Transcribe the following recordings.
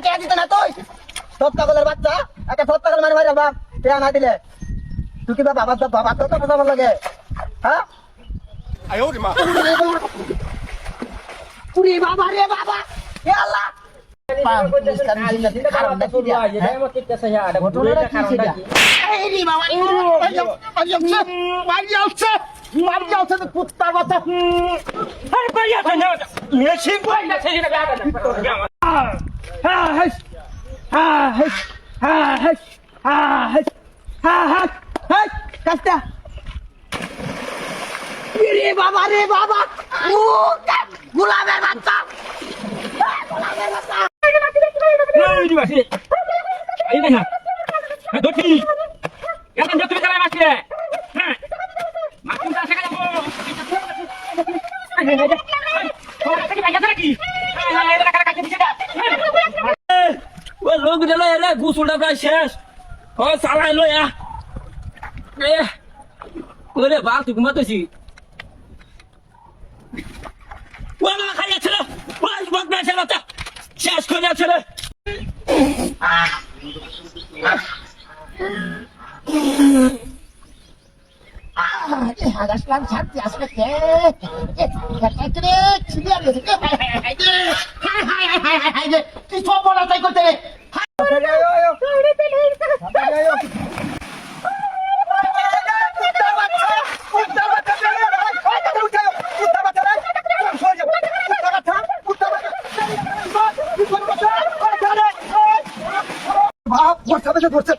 টিয়া দিত না তুই সব পাগলের বাচ্চা একটা সব পাগল মানে মারি বাপ টিয়া না দিলে তুই কি বাবা বাবা তো কথা বল লাগে হ্যাঁ পুরি বাবা রে বাবা এ আল্লাহ কুত্তা কথা রে বাবা রে বাবা গোলামের বাচ্চা গোলামের বাচ্চা লোক দিল এলে গুসুলটা প্রায় শেষ ও চালাই লো ওরে বাল তুই ঘুমাতেছি খাইয়া ছিল শেষ করে ছিল ছাড়তে আসবে কি সব বলা তাই করতে ধরছে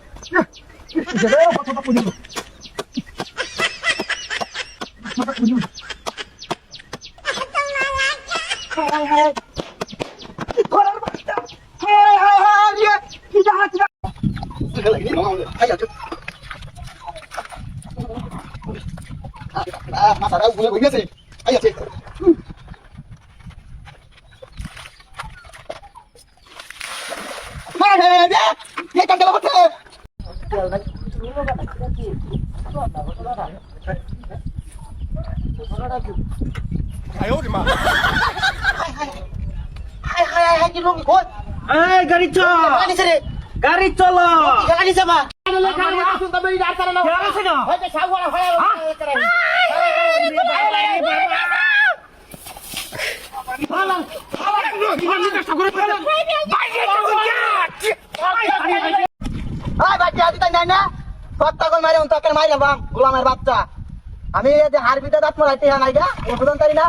মাথাটা ঘুরে ঘুরে গেছে আই আছে গাড়ি চল গাড়ি চলো গোলামের বাচ্চা আমি হারবিতে দাঁত মারাইতে নাই গা বুঝতে পারি না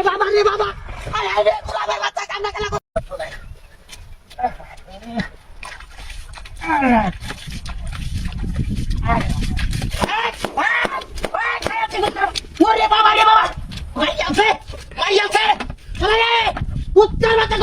বাবা রে বাবা গোলামের বাচ্চা কান্না কান্না বাবা রে বাবা উত্তর বাচ্চা